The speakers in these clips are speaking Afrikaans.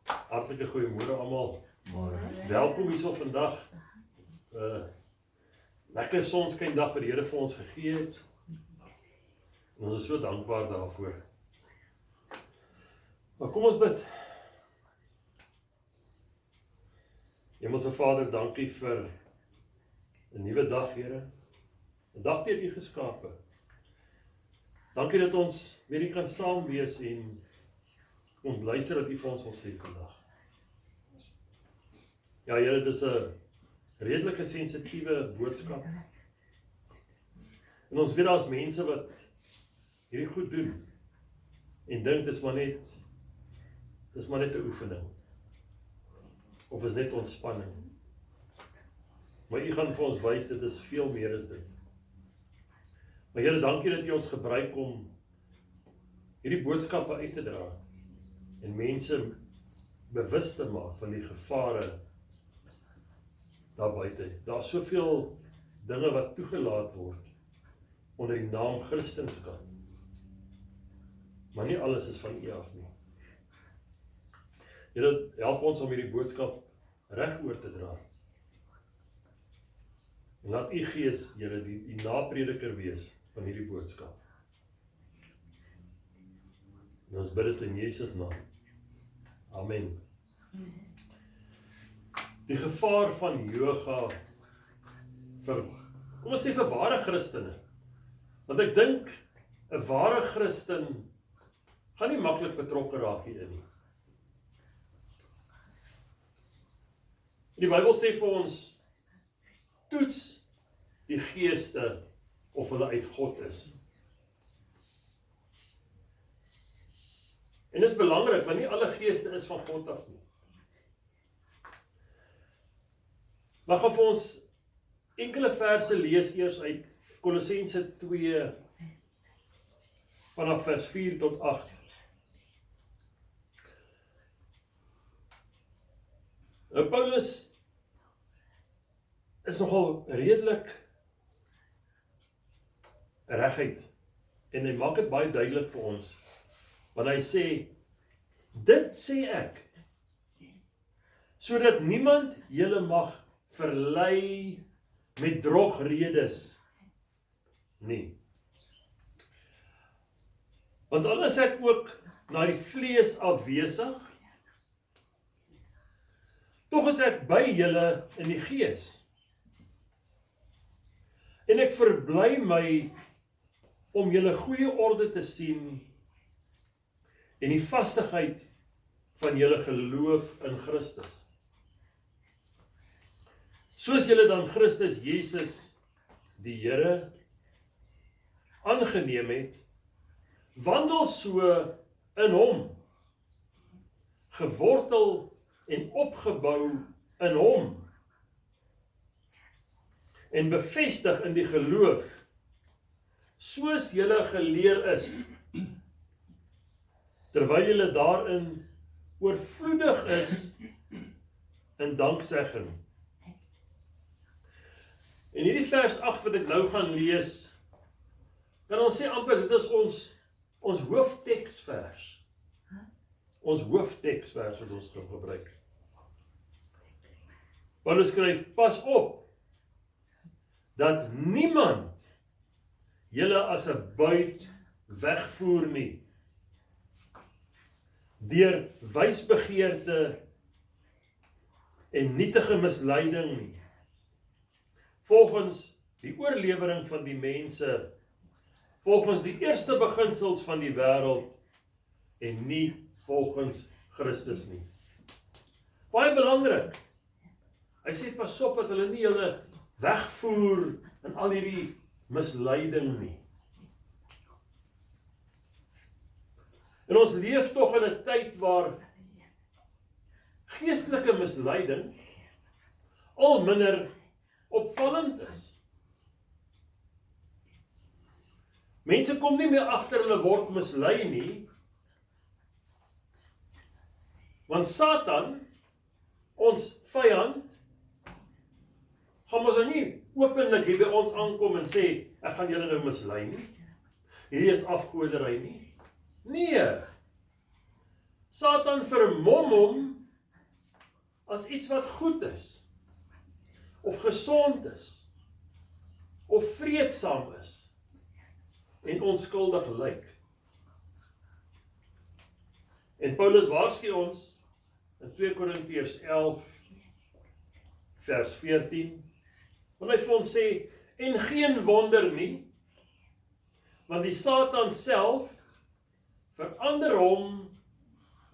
Hartlike goeiemôre almal. Welkom hierso vandag. Lekker sonskyndag wat die Here vir ons gegee het. En ons is so dankbaar daarvoor. Maar kom ons bid. Hemelse Vader, dankie vir 'n nuwe dag, Here. 'n Dag deur U geskape. Dankie dat ons met U kan saam wees en ons luister wat U vir ons wil sê vandag. Ja, Here, dit is 'n redelike sensitiewe boodskap. En ons weet daar's mense wat hierdie goed doen en dink dis maar net 'n oefening. Of is net ontspanning. Maar U gaan vir ons wys dit is veel meer as dit. Maar Here, dankie dat U ons gebruik om hierdie boodskappe uit te dra en mense bewus te maak van die gevare daar buite. Daar's soveel dinge wat toegelaat word onder die naam Christendom. Maar nie alles is van U af nie. Here, help ons om hierdie boodskap reg oor te dra. En laat U Gees, Here, die naprediker wees van hierdie boodskap. En ons bid dit in Jesus naam. Amen. Die gevaar van yoga kom ons sê vir ware Christene. Want ek dink 'n ware Christen gaan nie maklik betrokke raak hierin nie. Die Bybel sê vir ons, toets die geeste of hulle uit God is. En dit is belangrik, want nie alle geeste is van God af nie. Maar gaan vir ons enkele verse lees eers uit Kolossense 2 vanaf vers 4 tot 8. Nou Paulus is nogal redelik reguit en hy maak dit baie duidelik vir ons. Want hy sê, dit sê ek, sodat niemand julle mag verlei met drogredes nie. Want al is ek ook na die vlees afwesig, tog is ek by julle in die gees. En ek verbly my om julle goeie orde te sien en die vastigheid van julle geloof in Christus. Soos julle dan Christus Jesus, die Here, aangeneem het, wandel so in hom, gewortel en opgebou in hom, en bevestig in die geloof, soos julle geleer is, terwyl julle daarin oorvloedig is in danksegging. En hierdie vers 8 wat ek nou gaan lees, kan ons sê amper, dit is ons hoofteksvers. Ons hoofteksvers wat ons kan gebruik. Paulus skryf, pas op, dat niemand julle as 'n buit wegvoer nie, deur wysbegeerte en nietige misleiding nie, volgens die oorlewering van die mense, volgens die eerste beginsels van die wêreld, en nie volgens Christus nie. Baie belangrik. Hy sê pas op dat hulle nie julle wegvoer in al hierdie misleiding nie. En ons leef tog in 'n tyd waar geestelike misleiding al minder opvallend is. Mense kom nie meer agter hulle word mislei nie, want Satan, ons vyand, gaan ons nou nie openlik hier by ons aankom en sê, ek gaan julle nou mislei nie. Hierdie is afgoderry nie. Nee. Satan vermom hom as iets wat goed is, of gesond is, of vreedsaam is, en onskuldig lyk. En Paulus waarsku ons in 2 Korintiërs 11 vers 14, want hy vir ons sê, en geen wonder nie, want die Satan self verander hom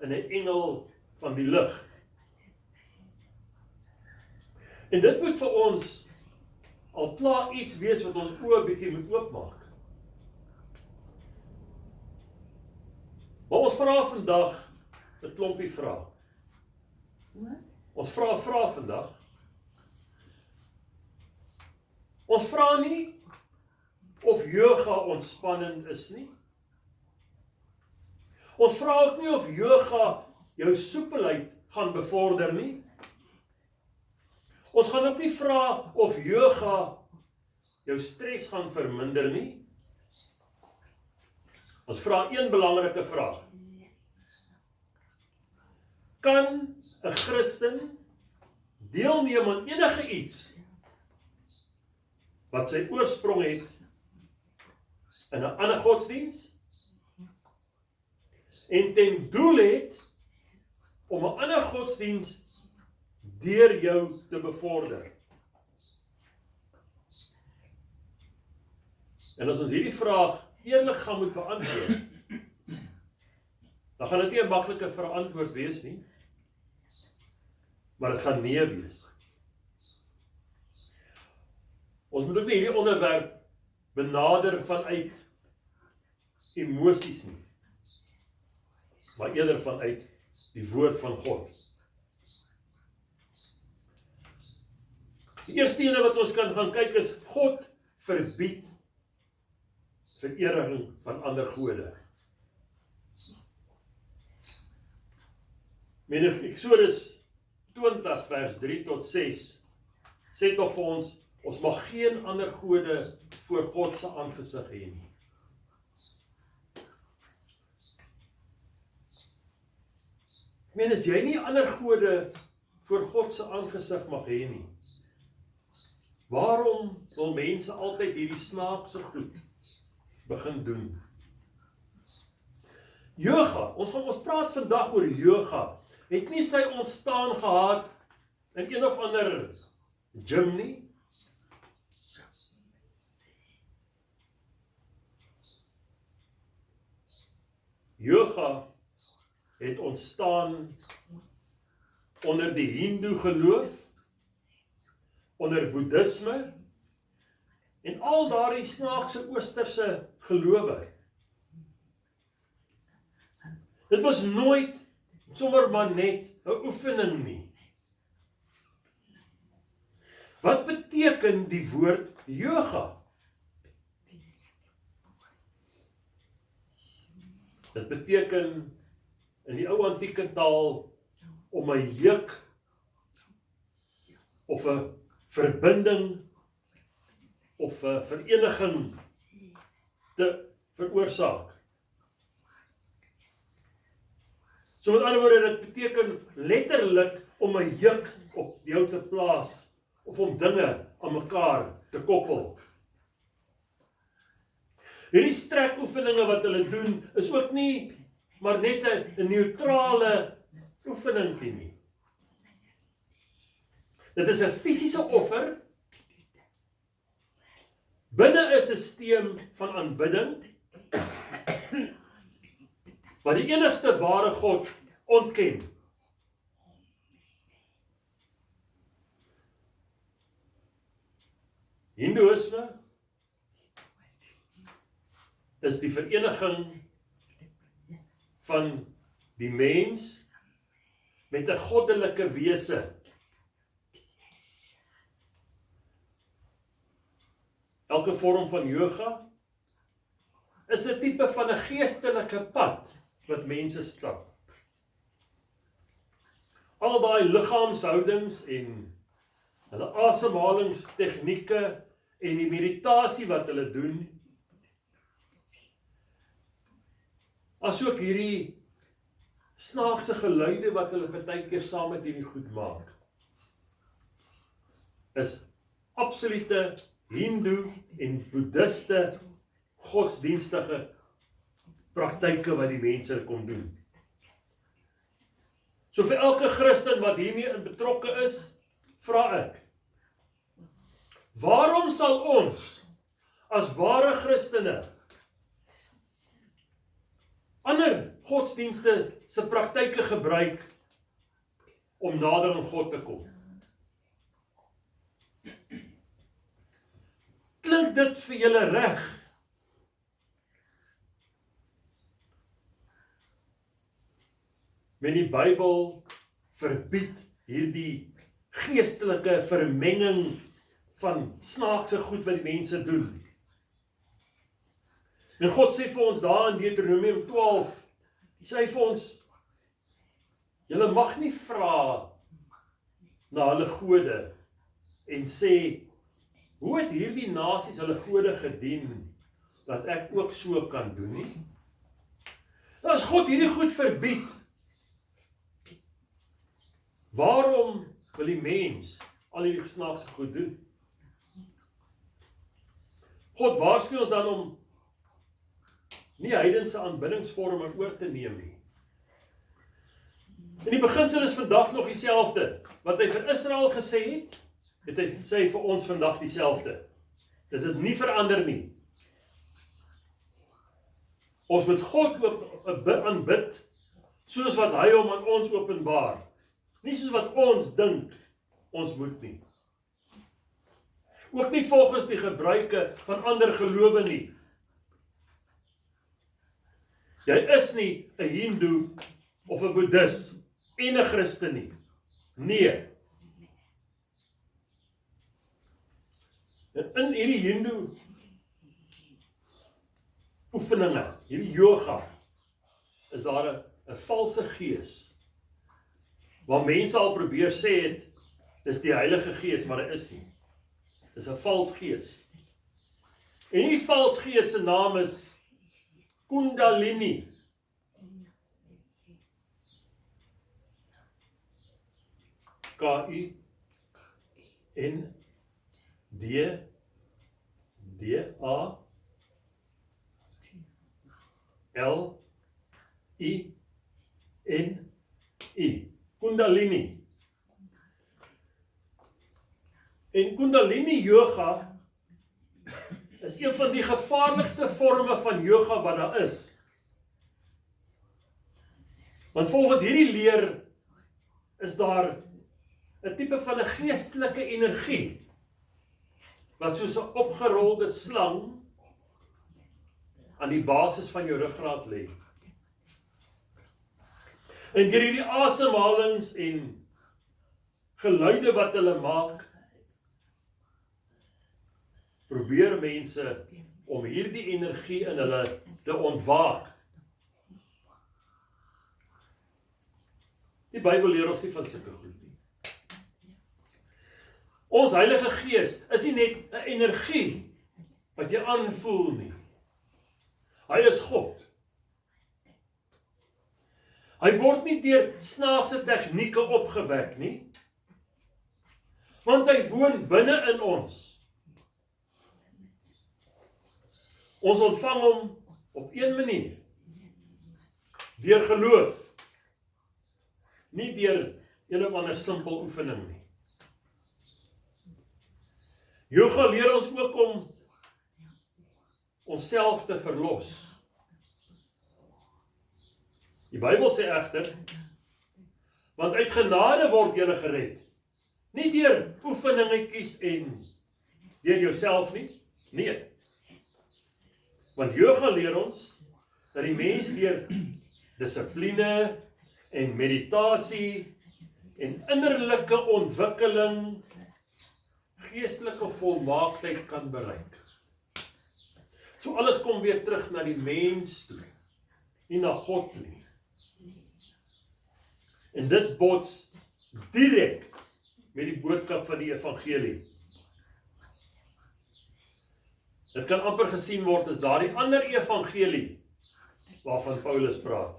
in 'n engel van die lig. En dit moet vir ons al klaar iets wees wat ons oë bietjie moet oopmaak. Maar ons vra vandag 'n klompie vrae. Ons vra vandag. Ons vra nie of yoga ontspannend is nie. Ons vra ook nie of yoga jou soepelheid gaan bevorder nie. Ons gaan ook nie vra of yoga jou stres gaan verminder nie. Ons vra een belangrike vraag. Kan 'n Christen deelneem aan enige iets wat sy oorsprong het in 'n ander godsdiens en ten doel het om 'n ander godsdiens deur jou te bevorder? En as ons hierdie vraag eerlik gaan moet beantwoord, dan gaan dit nie 'n maklike antwoord wees nie, maar dit gaan nee wees. Ons moet ook nie hierdie onderwerp benader vanuit emosies nie, maar eerder vanuit die woord van God. Die eerste ene wat ons kan gaan kyk is, God verbied verering van ander gode. Eksodus 20 vers 3 tot 6 sê tog vir ons, ons mag geen ander gode voor God se aangesig hê nie. As jy nie ander gode voor God se aangesig mag hê nie, waarom wil mense altyd hierdie snaakse goed begin doen? Yoga, ons praat vandag oor yoga, het nie sy ontstaan gehad in een of ander gym nie. Yoga het ontstaan onder die Hindoe geloof, onder Boeddhisme, en al daardie snaakse oosterse gelowe. Dit was nooit sommer maar net 'n oefening nie. Wat beteken die woord yoga? Dit beteken in die ou antieke taal om 'n juk of 'n verbinding of 'n vereniging te veroorsaak. So met ander woorde, dit beteken letterlik om 'n juk op jou te plaas of om dinge aan mekaar te koppel. Hierdie strekoefeninge wat hulle doen is ook nie maar net 'n neutrale oefeningkie nie. Dit is 'n fisiese offer binne 'n sisteem van aanbidding wat die enigste ware God ontken. Hindoeïsme is die vereniging van die mens met 'n goddelike wese. Elke vorm van yoga is 'n tipe van 'n geestelike pad wat mense stap. Al daai liggaamshoudings en hulle asemhalingstegnieke en die meditasie wat hulle doen, asook hierdie snaakse geluide wat hulle partykeer saam met hierdie goed maak, is absolute Hindoe en Boeddhiste godsdienstige praktyke wat die mense kom doen. So vir elke Christen wat hiermee in betrokke is, vra ek, waarom sal ons as ware Christene ander godsdienste se praktyke gebruik om nader aan God te kom? Klink dit vir julle reg? Men die Bybel verbied hierdie geestelike vermenging van snaakse goed wat die mense doen. En God sê vir ons daar in Deuteronomium 12, sê vir ons, julle mag nie vra na hulle gode en sê, hoe het hierdie nasies hulle gode gedien, dat ek ook so kan doen nie? Nou as God hierdie goed verbied, waarom wil die mens al hierdie snaakse goed doen? God waarsku ons dan om nie heidense aanbiddingsvorme oor te neem nie. En die beginsel is vandag nog dieselfde. Wat hy vir Israel gesê het hy sê vir ons vandag dieselfde. Dit het nie verander nie. Ons moet God aanbid, soos wat hy hom aan ons openbaar. Nie soos wat ons dink, ons moet nie. Ook nie volgens die gebruike van ander gelowe nie. Jy is nie 'n Hindoe of 'n Boeddhist en 'n Christen nie. Nee. En in hierdie Hindoe oefeninge, hierdie yoga, is daar 'n valse gees, waar mense al probeer sê het, dis die Heilige Gees, maar dit is nie. Dis 'n vals gees. En die vals gees se naam is Kundalini. K-U-N-D-A-L-I-N-I. Kundalini. En Kundalini yoga is een van die gevaarlikste vorme van yoga wat daar is. Want volgens hierdie leer is daar 'n tipe van 'n geestelike energie wat soos 'n opgerolde slang aan die basis van jou ruggraat lê. En deur hierdie asemhalings en geluide wat hulle maak, probeer mense om hierdie energie in hulle te ontwaak. Die Bybel leer ons nie van sulke goed nie. Ons Heilige Gees is nie net 'n energie wat jy aanvoel nie. Hy is God. Hy word nie deur snaakse tegnieke opgewek nie, want hy woon binne in ons. Ons ontvang hom op een manier, deur geloof, nie deur een of ander simpel oefening nie. Yoga leer ons ook om onsself te verlos. Die Bybel sê egter, want uit genade word jy gered, nie deur oefeningetjies en deur jouself nie, nee. Want yoga leer ons dat die mens deur dissipline en meditasie en innerlike ontwikkeling geestelike volmaaktheid kan bereik. So alles kom weer terug na die mens toe, nie na God nie. En dit bots direk met die boodskap van die evangelie. Dit kan amper gesien word as daardie ander evangelie waarvan Paulus praat.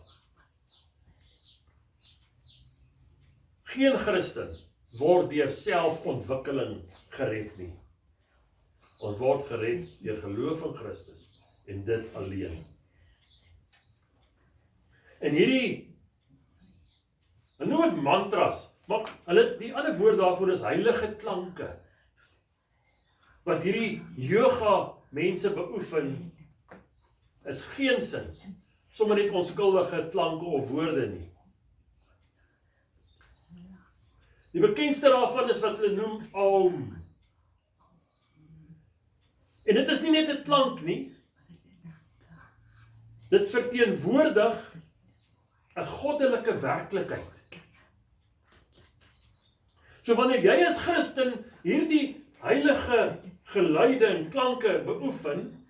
Geen Christen word deur selfontwikkeling gered nie. Ons word gered deur geloof in Christus en dit alleen. En hierdie, hulle noem dit mantras, maar die ander woord daarvoor is heilige klanke, wat hierdie yoga mense beoefen, is geensins sommer net onskuldige klanke of woorde nie. Die bekendste daarvan is wat hulle noem Om. En dit is nie net 'n klank nie, dit verteenwoordig 'n goddelike werklikheid. So wanneer jy as Christen hierdie heilige geluide en klanke beoefen,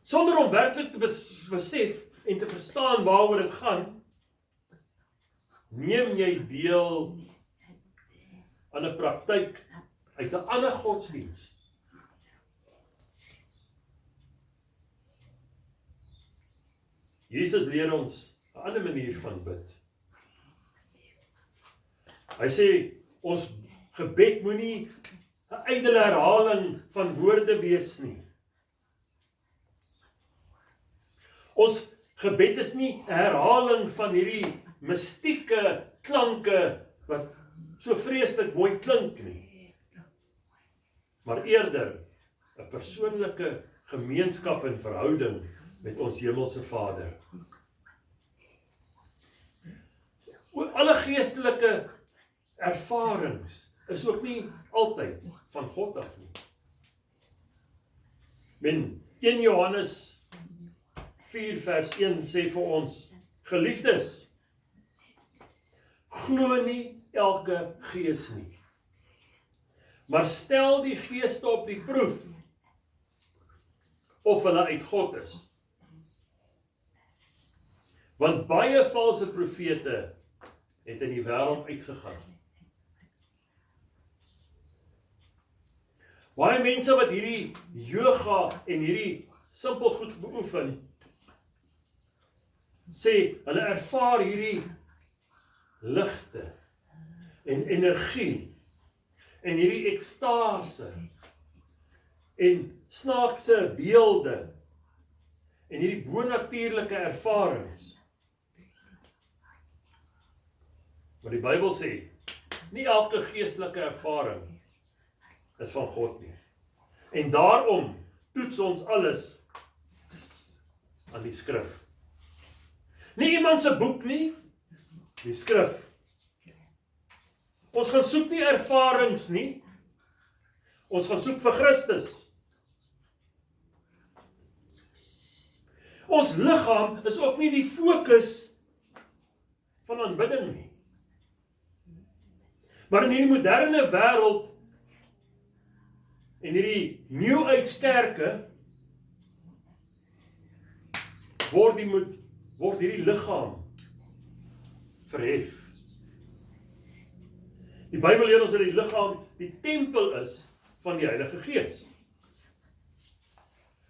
sonder om werklik te besef en te verstaan waaroor dit gaan, neem jy deel aan 'n praktyk uit 'n ander godsdiens. Jesus leer ons 'n ander manier van bid. Hy sê, ons gebed moenie 'n ydelle herhaling van woorde wees nie. Ons gebed is nie 'n herhaling van hierdie mystieke klanke wat so vreeslik mooi klink nie, maar eerder 'n persoonlike gemeenskap en verhouding met ons hemelse Vader. Alle geestelike ervarings is ook nie altyd van God af nie. Men 1 Johannes 4 vers 1 sê vir ons, geliefdes, glo nie elke gees nie, maar stel die geeste op die proef, of hulle uit God is. Want baie valse profete het in die wêreld uitgegaan. Baie mense wat hierdie yoga en hierdie simpel goed beoefen, sê, hulle ervaar hierdie ligte en energie en hierdie ekstase en snaakse beelde en hierdie bonatuurlike ervarings. Maar die Bybel sê, nie elke geestelike ervaring is van God nie. En daarom toets ons alles aan die skrif. Nie iemand se boek nie, die skrif. Ons gaan soek nie ervarings nie, ons gaan soek vir Christus. Ons liggaam is ook nie die fokus van aanbidding nie. Maar in hierdie moderne wêreld en hierdie New Age kerke word hierdie liggaam verhef. Die Bybel leer ons dat die liggaam die tempel is van die Heilige Gees.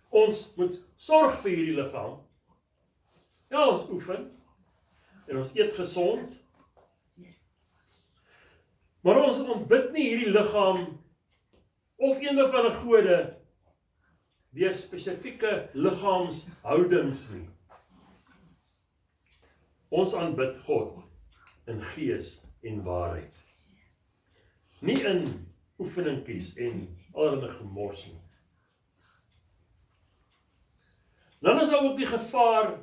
Ons moet sorg vir hierdie liggaam. Ja, ons oefen en ons eet gesond. Maar ons ontbid nie hierdie liggaam of een van die gode deur spesifieke liggaamshoudings nie. Ons aanbid God in gees en waarheid. Nie in oefeningkies en allerlei gemors nie. Dan is daar ook die gevaar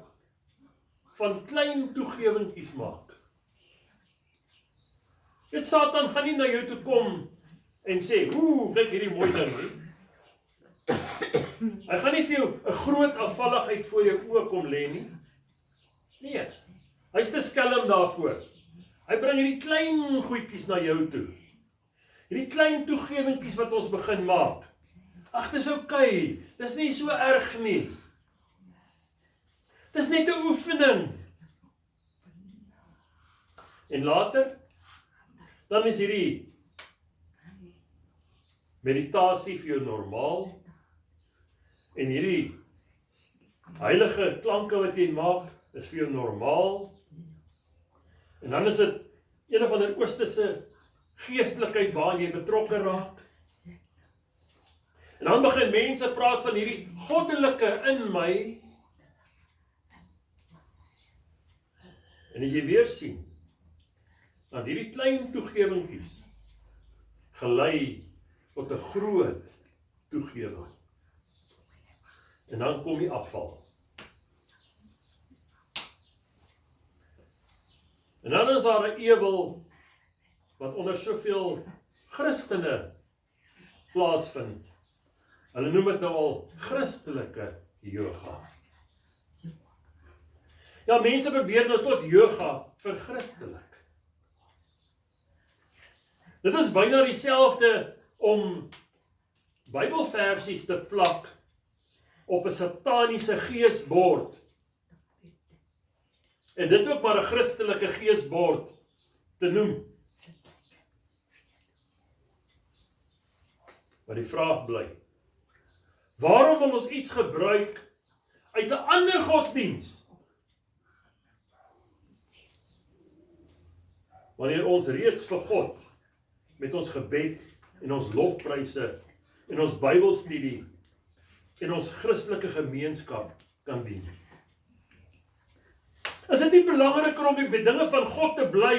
van klein toegewingkies maak. Dit Satan gaan nie na jou toe kom en sê, kyk hierdie mooi ding nie. Hy gaan nie vir jou 'n groot afvalligheid voor jou oë kom lê nie. Nee, hy is te skelm daarvoor. Hy bring hierdie klein goedjies na jou toe. Hierdie klein toegewingkies wat ons begin maak. Ag, dis oukei, dis nie so erg nie. Dis net 'n oefening. En later, dan is hierdie meditasie vir jou normaal. En hierdie heilige klanke wat jy maak, is vir jou normaal. En dan is dit een of ander oosterse geestelikheid waarin jy betrokke raak. En dan begin mense praat van hierdie goddelike in my. En as jy weer sien, dat hierdie klein toegewingkies gelei tot 'n groot toegewing. En dan kom die afval. En dan is daar 'n ewel wat onder soveel Christene plaasvind. Hulle noem dit nou al Christelike yoga. Ja, mense probeer nou tot yoga verchristelik. Dit is byna dieselfde om Bybelversies te plak op 'n sataniese geesbord. En dit ook maar 'n Christelike geesbord te noem. Maar die vraag bly, waarom wil ons iets gebruik uit 'n ander godsdiens? Wanneer ons reeds vir God met ons gebed en ons lofpryse en ons Bybelstudie en ons Christelike gemeenskap kan dien. Is dit nie belangriker om by dinge van God te bly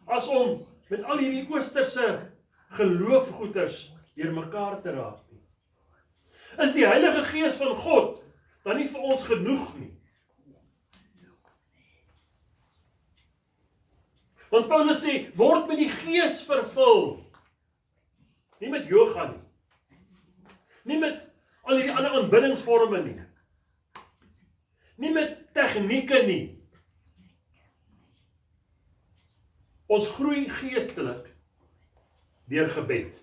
as om met al hierdie oosterse geloofgoeders deur mekaar te raak nie? Is die Heilige Gees van God dan nie vir ons genoeg nie? Want Paulus sê, word met die Gees vervul. Nie met yoga nie. Nie met al hierdie ander aanbiddingsvorme nie. Nie met tegnieke nie. Ons groei geestelik deur gebed.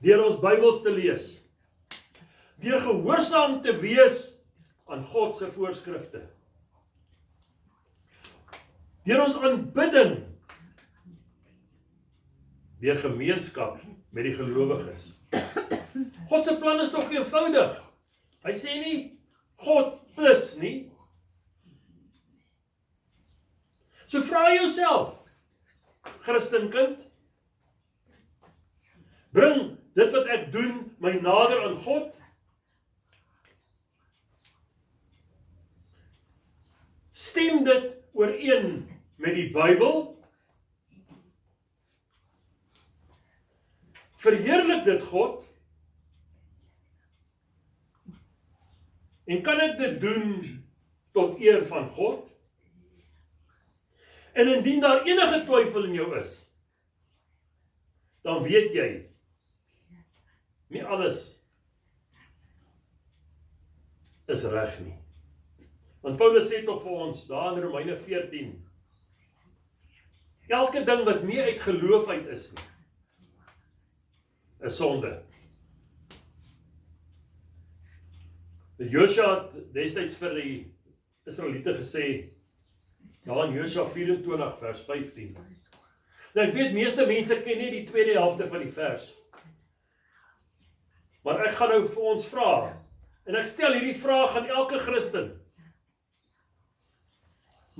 Deur ons Bybels te lees. Deur gehoorsaam te wees aan God se voorskrifte. Deur ons aanbidding. Deur gemeenskap met die gelowiges. God se plan is tog eenvoudig. Hy sê nie God plus nie. So vra jouself, Christenkind, bring dit wat ek doen my nader aan God? Stem dit ooreen met die Bybel? Verheerlik dit God? En kan ek dit doen tot eer van God? En indien daar enige twyfel in jou is, dan weet jy, nie alles is reg nie. Want Paulus sê tog vir ons, daar in Romeine 14, elke ding wat nie uit geloof uit is nie, is sonde. Josua het destyds vir die Israeliete gesê, daar in Josua 24 vers 15. Nou ek weet, meeste mense ken nie die tweede helfte van die vers. Maar ek gaan nou vir ons vra, en ek stel hierdie vraag aan elke Christen.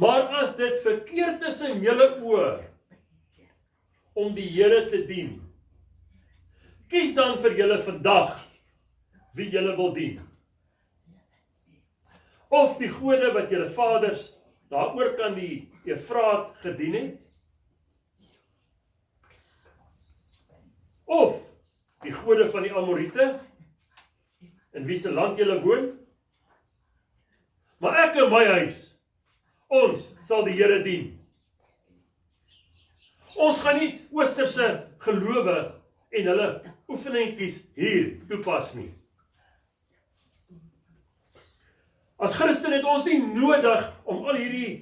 Maar as dit verkeerd is in julle oë om die Here te dien, kies dan vir julle vandag wie julle wil dien. Of die gode wat julle vaders daar oor kan die Efraat gedien het, of die gode van die Amoriete, in wie se land julle woon. Maar ek en my huis, ons sal die Here dien. Ons gaan nie oosterse gelowe en hulle oefeningkies hier toepas nie. As Christen het ons nie nodig om al hierdie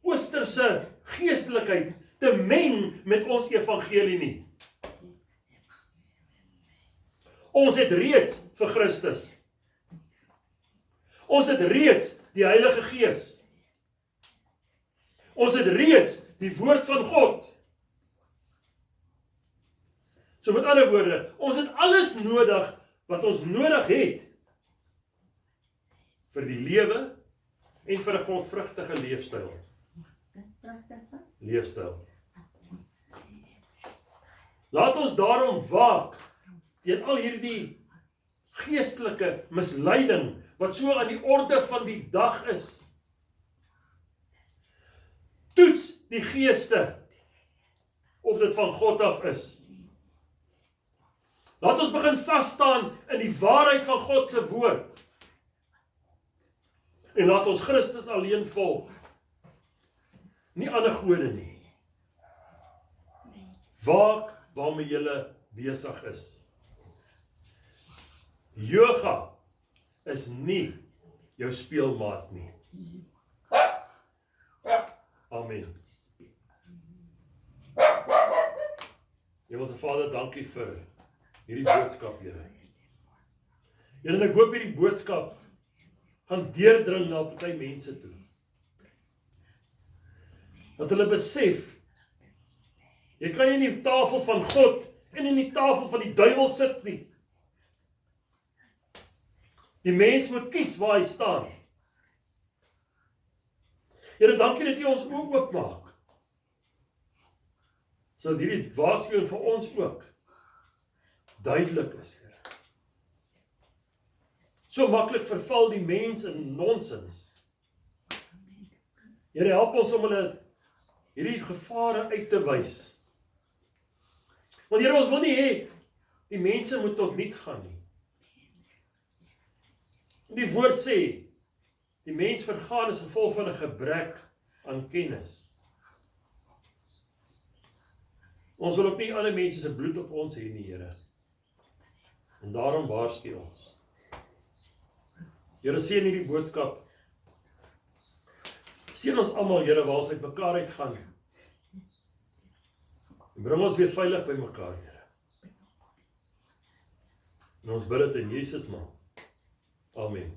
oosterse geestelikheid te meng met ons evangelie nie. Ons het reeds vir Christus. Ons het reeds die Heilige Gees. Ons het reeds die woord van God. So met ander woorde, ons het alles nodig wat ons nodig het vir die lewe en vir 'n godvrugtige leefstyl. leefstyl. Laat ons daarom waak teen al hierdie geestelike misleiding wat so aan die orde van die dag is. Toets die geeste of dit van God af is. Laat ons begin vasstaan in die waarheid van God se woord. En laat ons Christus alleen volg. Nie ander gode nie. Waak waarmee julle besig is. Yoga is nie jou speelmaat nie. Amen. Hemelse Vader, dankie vir hierdie boodskap, Here. Here, en ek hoop hierdie boodskap gaan deurdring na party mense toe. Dat hulle besef, jy kan nie in die tafel van God en in die tafel van die duiwel sit nie. Die mens moet kies waar hy staan. Here, dankie dat U ons oë oopmaak. Sodat hierdie waarskuwing vir ons ook duidelik is, Here. So maklik verval die mens in nonsens. Here, help ons om hulle hierdie gevare uit te wys. Want Here, ons wil nie hê die mense moet tot niet gaan nie. Die woord sê, die mens vergaan as gevolg van 'n gebrek aan kennis. Ons wil ook nie alle mense se bloed op ons hê nie, Here. En daarom waarsku ons. Here, seën hierdie boodskap. Seën ons almal, Here, waar ons uit mekaar uitgaan. En bring ons weer veilig by mekaar, Here. En ons bid dit in Jesus naam. Amen.